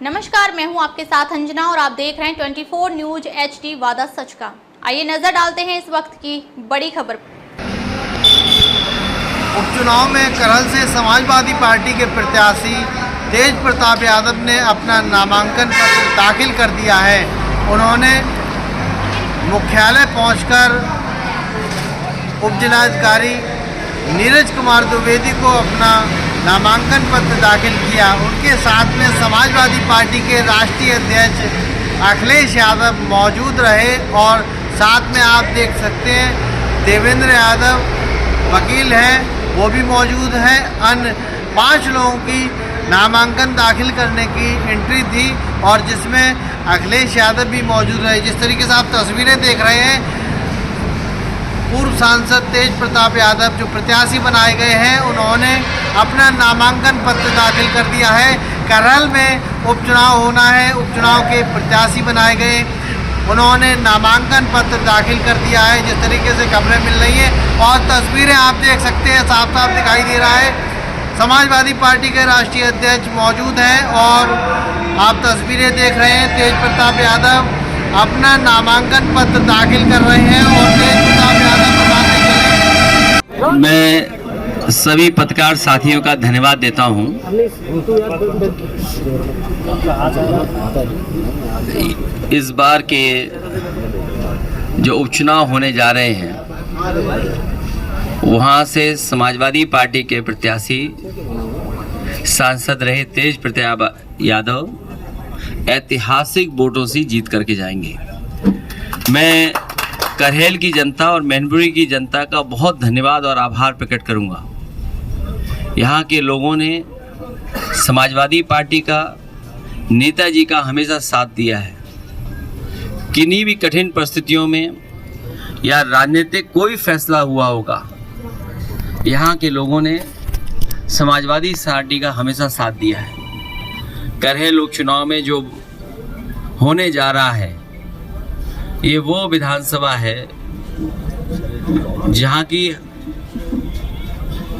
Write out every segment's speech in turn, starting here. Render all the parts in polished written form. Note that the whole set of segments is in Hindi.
नमस्कार, मैं हूं आपके साथ अंजना और आप देख रहे हैं 24 न्यूज HD वादा सच का। आइए नजर डालते हैं इस वक्त की बड़ी खबर। उपचुनाव में करहल से समाजवादी पार्टी के प्रत्याशी तेज प्रताप यादव ने अपना नामांकन पत्र दाखिल कर दिया है। उन्होंने मुख्यालय पहुंचकर उपजिलाधिकारी नीरज कुमार द्विवेदी को अपना नामांकन पत्र दाखिल किया। उनके साथ में समाजवादी पार्टी के राष्ट्रीय अध्यक्ष अखिलेश यादव मौजूद रहे और साथ में आप देख सकते हैं देवेंद्र यादव वकील हैं, वो भी मौजूद हैं। अन्य 5 लोगों की नामांकन दाखिल करने की एंट्री थी और जिसमें अखिलेश यादव भी मौजूद रहे। जिस तरीके से आप तस्वीरें देख रहे हैं, पूर्व सांसद तेज प्रताप यादव जो प्रत्याशी बनाए गए हैं, उन्होंने अपना नामांकन पत्र दाखिल कर दिया है। करहल में उपचुनाव होना है, उपचुनाव के प्रत्याशी बनाए गए, उन्होंने नामांकन पत्र दाखिल कर दिया है। जिस तरीके से खबरें मिल रही हैं और तस्वीरें आप देख सकते हैं, साफ साफ दिखाई दे रहा है। समाजवादी पार्टी के राष्ट्रीय अध्यक्ष मौजूद हैं और आप तस्वीरें देख रहे हैं। तेज प्रताप यादव अपना नामांकन पत्र दाखिल कर रहे हैं और तेज प्रताप यादव मैं सभी पत्रकार साथियों का धन्यवाद देता हूं। इस बार के जो उपचुनाव होने जा रहे हैं, वहां से समाजवादी पार्टी के प्रत्याशी सांसद रहे तेज प्रताप यादव ऐतिहासिक वोटों से जीत करके जाएंगे। मैं करहल की जनता और मैनपुरी की जनता का बहुत धन्यवाद और आभार प्रकट करूंगा। यहाँ के लोगों ने समाजवादी पार्टी का, नेताजी का हमेशा साथ दिया है। किन्हीं भी कठिन परिस्थितियों में या राजनीतिक कोई फैसला हुआ होगा, यहाँ के लोगों ने समाजवादी पार्टी का हमेशा साथ दिया है। करहल उपचुनाव में जो होने जा रहा है, ये वो विधानसभा है जहाँ की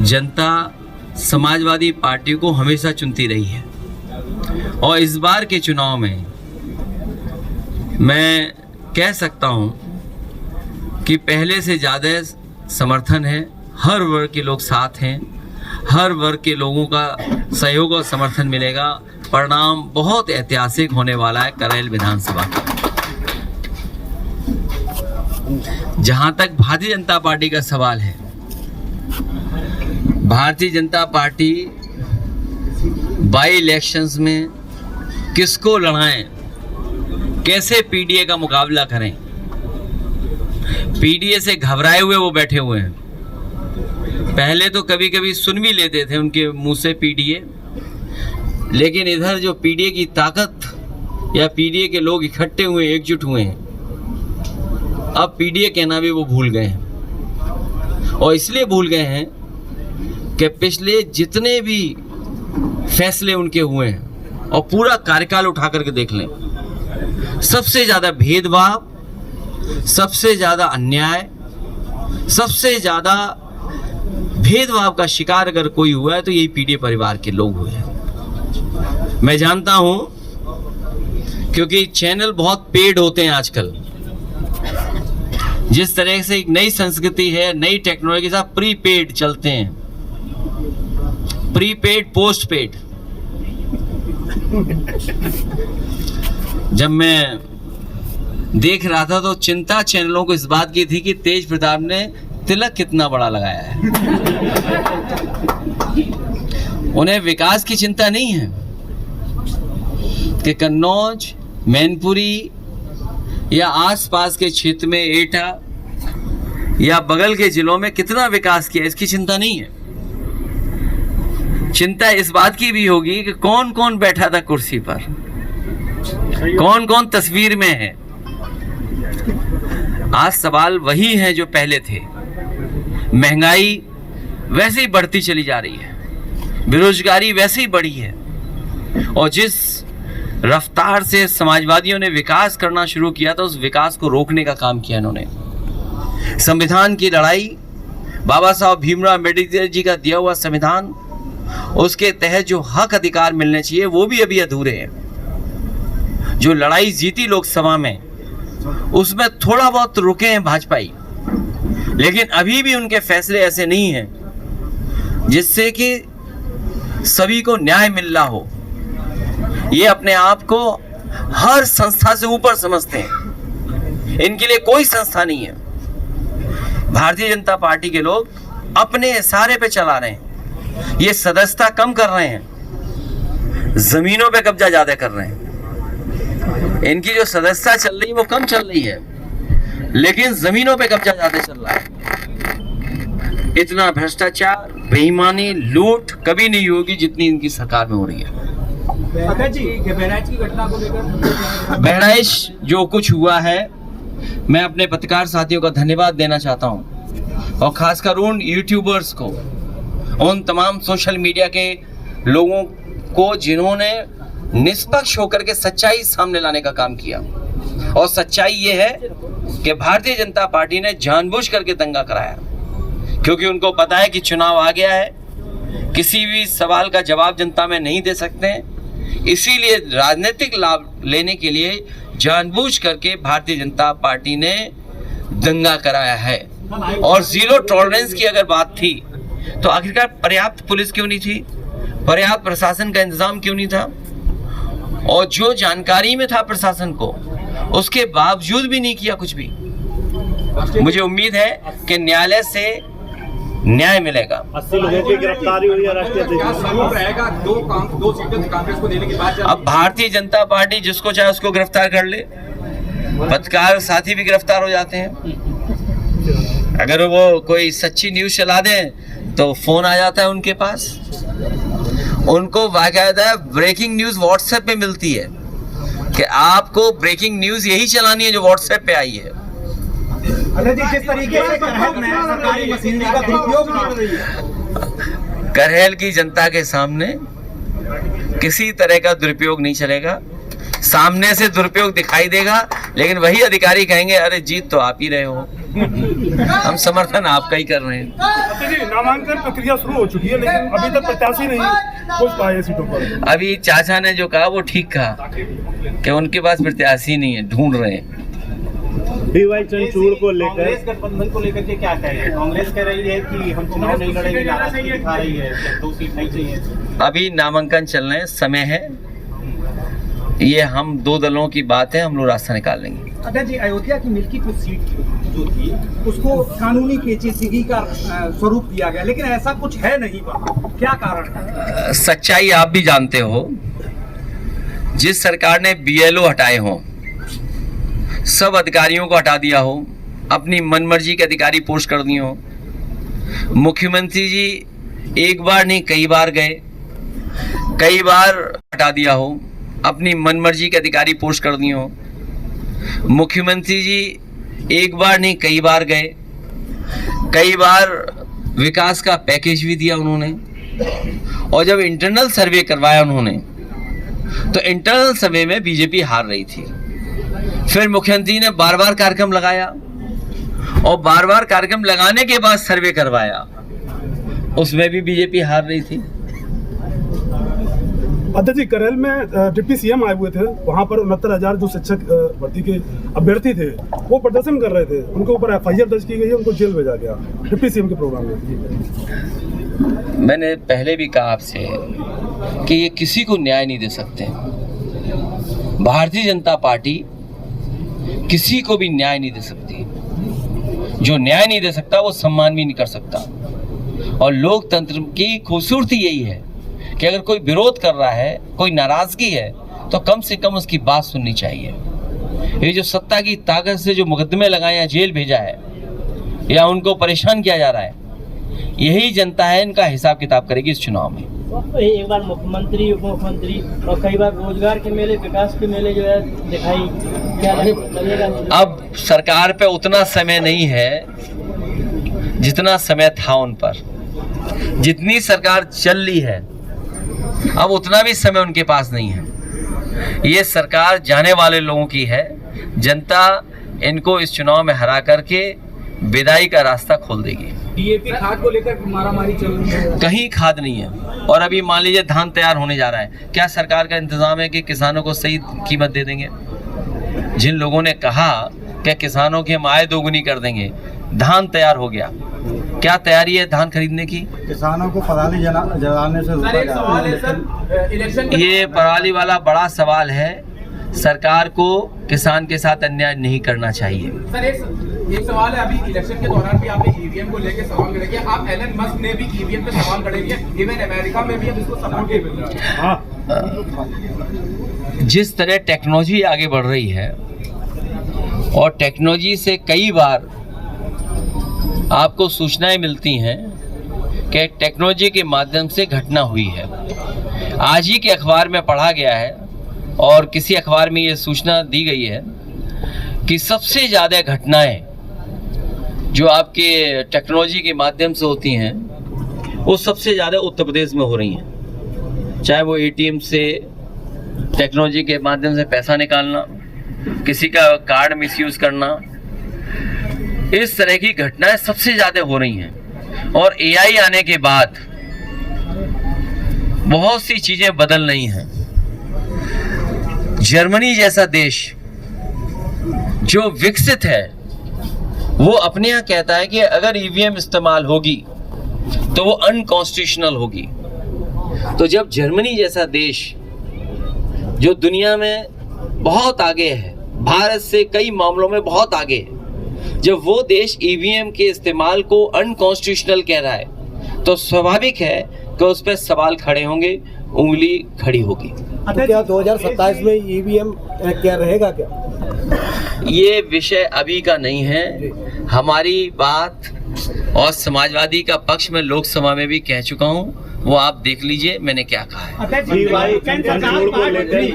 जनता समाजवादी पार्टी को हमेशा चुनती रही है। और इस बार के चुनाव में मैं कह सकता हूँ कि पहले से ज़्यादा समर्थन है। हर वर्ग के लोग साथ हैं, हर वर्ग के लोगों का सहयोग और समर्थन मिलेगा। परिणाम बहुत ऐतिहासिक होने वाला है करहल विधानसभा का। जहां तक भारतीय जनता पार्टी का सवाल है, Bharatiya Janata party by elections में किसको लड़ाएं, कैसे पीडीए का मुकाबला करें। पीडीए से घबराए हुए वो बैठे हुए हैं। पहले तो कभी कभी सुन भी लेते थे उनके मुंह से पीडीए, लेकिन इधर जो पीडीए की ताकत या पीडीए के लोग इकट्ठे हुए, एकजुट हुए हैं, अब पीडीए कहना भी वो भूल गए हैं। और इसलिए भूल गए हैं कि पिछले जितने भी फैसले उनके हुए हैं और पूरा कार्यकाल उठा करके देख लें, सबसे ज़्यादा भेदभाव, सबसे ज़्यादा अन्याय, सबसे ज़्यादा भेदभाव का शिकार अगर कोई हुआ है तो यही पीडीए परिवार के लोग हुए हैं। मैं जानता हूं, क्योंकि चैनल बहुत पेड होते हैं आजकल। जिस तरह से एक नई संस्कृति है, नई टेक्नोलॉजी के साथ प्रीपेड चलते हैं, प्रीपेड पोस्ट पेड। जब मैं देख रहा था तो चिंता चैनलों को इस बात की थी कि तेज प्रताप ने तिलक कितना बड़ा लगाया है। उन्हें विकास की चिंता नहीं है कि कन्नौज, मैनपुरी या आसपास के क्षेत्र में एटा या बगल के जिलों में कितना विकास किया, इसकी चिंता नहीं है। चिंता इस बात की भी होगी कि कौन कौन बैठा था कुर्सी पर, कौन कौन तस्वीर में है। आज सवाल वही है जो पहले थे। महंगाई वैसे ही बढ़ती चली जा रही है, बेरोजगारी वैसे ही बढ़ी है, और जिस रफ्तार से समाजवादियों ने विकास करना शुरू किया था, उस विकास को रोकने का काम किया इन्होंने। संविधान की लड़ाई, बाबा साहब भीमराव अम्बेडकर जी का दिया हुआ संविधान, उसके तहत जो हक अधिकार मिलने चाहिए वो भी अभी अधूरे हैं। जो लड़ाई जीती लोकसभा में, उसमें थोड़ा बहुत रुके हैं भाजपाई, लेकिन अभी भी उनके फैसले ऐसे नहीं हैं जिससे कि सभी को न्याय मिल रहा हो। ये अपने आप को हर संस्था से ऊपर समझते हैं, इनके लिए कोई संस्था नहीं है। भारतीय जनता पार्टी के लोग अपने इशारे पे चला रहे हैं, ये सदस्यता कम कर रहे हैं, जमीनों पे कब्जा ज्यादा कर रहे हैं। इनकी जो सदस्यता चल रही है वो कम चल रही है, लेकिन जमीनों पे कब्जा ज्यादा चल रहा है। इतना भ्रष्टाचार, बेईमानी, लूट कभी नहीं होगी जितनी इनकी सरकार में हो रही है। बहराइच की घटना को लेकर, बहराइच जो कुछ हुआ है, मैं अपने पत्रकार साथियों का धन्यवाद देना चाहता हूं, और खासकर उन यूट्यूबर्स को, उन तमाम सोशल मीडिया के लोगों को जिन्होंने निष्पक्ष होकर के सच्चाई सामने लाने का काम किया। और सच्चाई ये है कि भारतीय जनता पार्टी ने जानबूझ करके दंगा कराया, क्योंकि उनको पता है कि चुनाव आ गया है, किसी भी सवाल का जवाब जनता में नहीं दे सकते हैं, इसीलिए राजनीतिक लाभ लेने के लिए जानबूझ करके भारतीय जनता पार्टी ने दंगा कराया है। और जीरो टॉलरेंस की अगर बात थी तो आखिरकार पर्याप्त पुलिस क्यों नहीं थी, पर्याप्त प्रशासन का इंतजाम क्यों नहीं था, और जो जानकारी में था प्रशासन को, उसके बावजूद भी नहीं किया कुछ भी। मुझे उम्मीद है कि न्यायालय से न्याय मिलेगा। 80 लोगों की गिरफ्तारी हुई है राष्ट्रीय रहेगा, दो सीटें कांग्रेस को देने के बाद। अब भारतीय जनता पार्टी जिसको चाहे उसको गिरफ्तार कर ले, पत्रकार साथी भी गिरफ्तार हो जाते हैं। अगर वो कोई सच्ची न्यूज चला दें तो फोन आ जाता है उनके पास, उनको बाकायदा ब्रेकिंग न्यूज व्हाट्सएप पे मिलती है कि आपको ब्रेकिंग न्यूज यही चलानी है जो व्हाट्सएप पे आई है। जिस तरीके से सरकारी मशीनरी का दुरुपयोग हो रही है, करहेल की जनता के सामने किसी तरह का दुरुपयोग नहीं चलेगा। सामने से दुरुपयोग दिखाई देगा, लेकिन वही अधिकारी कहेंगे अरे जीत तो आप ही रहे हो, हम समर्थन आपका ही कर रहे हैं। नामांकन प्रक्रिया शुरू हो चुकी है, लेकिन अभी तक प्रत्याशी नहीं पहुंच पाए सीटों पर। अभी चाचा ने जो कहा वो ठीक कहा कि उनके पास प्रत्याशी नहीं है, ढूंढ रहे हैं। डीवाई चंद्रचूड़ को लेकर, कांग्रेस गठबंधन को लेकर के क्या कह रही है? कांग्रेस कह रही है कि हम चुनाव नहीं लड़ेंगे, नाराजगी दिखा रही है, 2 सीट नहीं चाहिए। अभी नामांकन चलने समय है, ये हम 2 दलों की बात है, हम लोग रास्ता निकाल लेंगे। अध्यक्ष जी, अयोध्या की मिल्कीपुर सीट जो थी उसको कानूनी पेचीदगी का स्वरूप दिया गया, लेकिन ऐसा कुछ है नहीं वहाँ, क्या कारण है? सच्चाई आप भी जानते हो, जिस सरकार ने BLO हटाए हों, सब अधिकारियों को हटा दिया हो, अपनी मनमर्जी के अधिकारी पोस्ट कर दिए हो, मुख्यमंत्री जी एक बार नहीं कई बार गए, कई बार हटा दिया हो, अपनी मनमर्जी के अधिकारी पोस्ट कर दिए हो, मुख्यमंत्री जी एक बार नहीं कई बार गए, कई बार विकास का पैकेज भी दिया उन्होंने, और जब इंटरनल सर्वे करवाया उन्होंने तो इंटरनल सर्वे में बीजेपी हार रही थी। फिर मुख्यमंत्री ने बार बार कार्यक्रम लगाया, और बार बार कार्यक्रम लगाने के बाद सर्वे करवाया, उसमें भी बीजेपी हार रही थी। अध्यक्ष जी, करेल में डिप्टी CM आए हुए थे, वहाँ पर 69,000 जो शिक्षक भर्ती के अभ्यर्थी थे वो प्रदर्शन कर रहे थे, उनके ऊपर FIR दर्ज की गई है, उनको जेल भेजा गया डिप्टी CM के प्रोग्राम में। मैंने पहले भी कहा आपसे कि ये किसी को न्याय नहीं दे सकते। भारतीय जनता पार्टी किसी को भी न्याय नहीं दे सकती, जो न्याय नहीं दे सकता वो सम्मान भी नहीं कर सकता। और लोकतंत्र की खूबसूरती यही है कि अगर कोई विरोध कर रहा है, कोई नाराजगी है, तो कम से कम उसकी बात सुननी चाहिए। ये जो सत्ता की ताकत से जो मुकदमे लगाए हैं, जेल भेजा है या उनको परेशान किया जा रहा है, यही जनता है, इनका हिसाब किताब करेगी इस चुनाव में। एक बार मुख्यमंत्री, उप मुख्यमंत्री और कई बार रोजगार के मेले, विकास के मेले जो है दिखाई, क्या लगेगा? अब सरकार पे उतना समय नहीं है जितना समय था उन पर, जितनी सरकार चल रही है अब उतना भी समय उनके पास नहीं है। ये सरकार जाने वाले लोगों की है, जनता इनको इस चुनाव में हरा करके विदाई का रास्ता खोल देगी। डीएपी खाद को लेकर मारामारी चल रही है। कहीं खाद नहीं है। और अभी मान लीजिए धान तैयार होने जा रहा है, क्या सरकार का इंतजाम है कि किसानों को सही कीमत दे देंगे? जिन लोगों ने कहा कि किसानों की हम आय दोगुनी कर देंगे, धान तैयार हो गया, क्या तैयारी है धान खरीदने की? किसानों को पराली जलाने से सर एक सवाल है सर, इलेक्शन के ये पराली वाला बड़ा सवाल है। सरकार को किसान के साथ अन्याय नहीं करना चाहिए। सर एक सवाल है, अभी इलेक्शन के दौरान भी आपने ईवीएम को लेकर सवाल खड़े किया, आप एलन मस्क ने भी ईवीएम पे सवाल खड़े किए, इवन अमेरिका में भी अब इसको सपोर्ट मिल रहा है। जिस तरह टेक्नोलॉजी आगे बढ़ रही है और टेक्नोलॉजी से कई बार आपको सूचनाएं मिलती हैं कि टेक्नोलॉजी के माध्यम से घटना हुई है। आज ही के अखबार में पढ़ा गया है और किसी अखबार में ये सूचना दी गई है कि सबसे ज़्यादा घटनाएं जो आपके टेक्नोलॉजी के माध्यम से होती हैं वो सबसे ज़्यादा उत्तर प्रदेश में हो रही हैं। चाहे वो एटीएम से टेक्नोलॉजी के माध्यम से पैसा निकालना, किसी का कार्ड मिसयूज करना, इस तरह की घटनाएं सबसे ज़्यादा हो रही हैं। और एआई आने के बाद बहुत सी चीज़ें बदल रही हैं। जर्मनी जैसा देश जो विकसित है वो अपने यहाँ कहता है कि अगर ईवीएम इस्तेमाल होगी तो वो अनकॉन्स्टिट्यूशनल होगी। तो जब जर्मनी जैसा देश जो दुनिया में बहुत आगे है, भारत से कई मामलों में बहुत आगे है, जब वो देश ईवीएम के इस्तेमाल को अनकॉन्स्टिट्यूशनल कह रहा है तो स्वाभाविक है कि उस पर सवाल खड़े होंगे, उंगली खड़ी होगी। तो क्या 2027 में ईवीएम क्या रहेगा क्या? ये विषय अभी का नहीं है। हमारी बात और समाजवादी का पक्ष में लोकसभा में भी कह चुका हूँ, वो आप देख लीजिए मैंने क्या कहा है।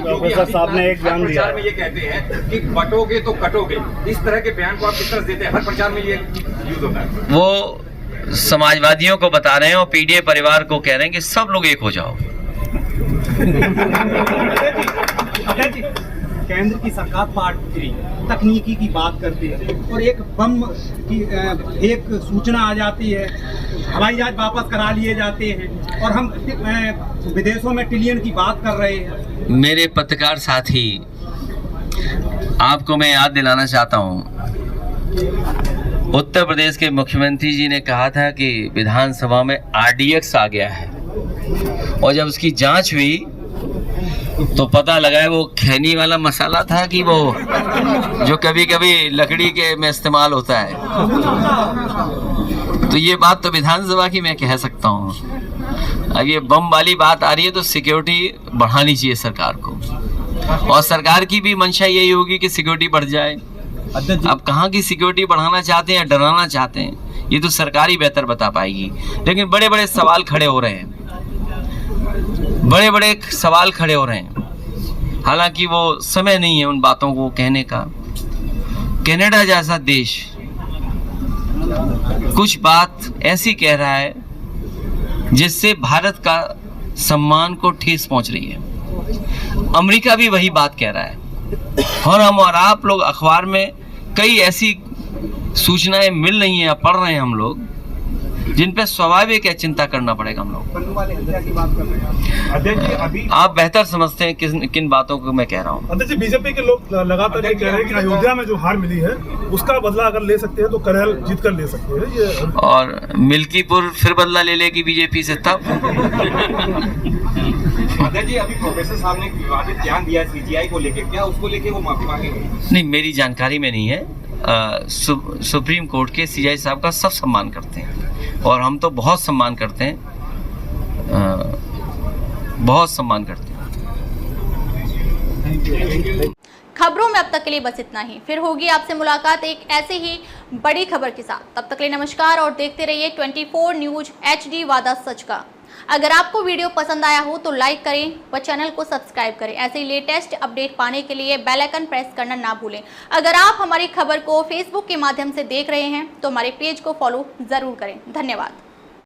प्रोफेसर साहब ने एक बयान दिया में ये कहते हैं कि बटोगे तो कटोगे, इस तरह के बयान को आप किस तरह देते हैं? हर प्रचार में ये यूज होता है। वो समाजवादियों को बता रहे हैं और पीडीए परिवार को कह रहे हैं कि सब लोग एक हो जाओ। केंद्र की सरकार पार्ट 3 तकनीकी की बात करती है और एक बम की एक सूचना आ जाती है, हवाई जहाज वापस करा लिए जाते हैं और हम विदेशों में ट्रिलियन की बात कर रहे हैं। मेरे पत्रकार साथी, आपको मैं याद दिलाना चाहता हूँ, उत्तर प्रदेश के मुख्यमंत्री जी ने कहा था कि विधानसभा में आरडीएक्स आ गया है और जब उसकी जांच हुई तो पता लगा है वो खैनी वाला मसाला था कि वो जो कभी कभी लकड़ी के में इस्तेमाल होता है। तो ये बात तो विधानसभा की मैं कह सकता हूँ। अब ये बम वाली बात आ रही है तो सिक्योरिटी बढ़ानी चाहिए सरकार को, और सरकार की भी मंशा यही होगी कि सिक्योरिटी बढ़ जाए। अब कहाँ की सिक्योरिटी बढ़ाना चाहते हैं या डराना चाहते हैं, ये तो सरकार ही बेहतर बता पाएगी। लेकिन बड़े बड़े सवाल खड़े हो रहे हैं, बड़े बड़े सवाल खड़े हो रहे हैं। हालांकि वो समय नहीं है उन बातों को कहने का। कनाडा जैसा देश कुछ बात ऐसी कह रहा है जिससे भारत का सम्मान को ठेस पहुंच रही है। अमेरिका भी वही बात कह रहा है और हम और आप लोग अखबार में कई ऐसी सूचनाएं मिल रही हैं, पढ़ रहे हैं हम लोग, जिन पे स्वाभाविक है चिंता करना पड़ेगा हम लोग। आप बेहतर समझते हैं किन बातों को मैं कह रहा हूँ। अध्यक्ष जी, बीजेपी के लोग लगातार ये कह रहे हैं कि अयोध्या में जो हार मिली है उसका बदला अगर ले सकते हैं तो करहल जीत कर ले सकते हैं ये। और मिल्कीपुर फिर बदला ले लेगी बीजेपी से तब। जी अभी प्रोफेसर साहब ने विवादित बयान दिया सीजीआई को लेकर, क्या उसको लेकर वो माफी मांगेंगे? नहीं, मेरी जानकारी में नहीं है। सुप्रीम कोर्ट के सीजीआई साहब का सब सम्मान करते हैं और हम तो बहुत सम्मान करते हैं, बहुत सम्मान करते हैं। खबरों में अब तक के लिए बस इतना ही। फिर होगी आपसे मुलाकात एक ऐसे ही बड़ी खबर के साथ। तब तक के लिए नमस्कार और देखते रहिए 24 न्यूज HD वादा सच का। अगर आपको वीडियो पसंद आया हो तो लाइक करें व चैनल को सब्सक्राइब करें। ऐसे ही लेटेस्ट अपडेट पाने के लिए बेल आइकन प्रेस करना ना भूलें। अगर आप हमारी खबर को फेसबुक के माध्यम से देख रहे हैं तो हमारे पेज को फॉलो जरूर करें। धन्यवाद।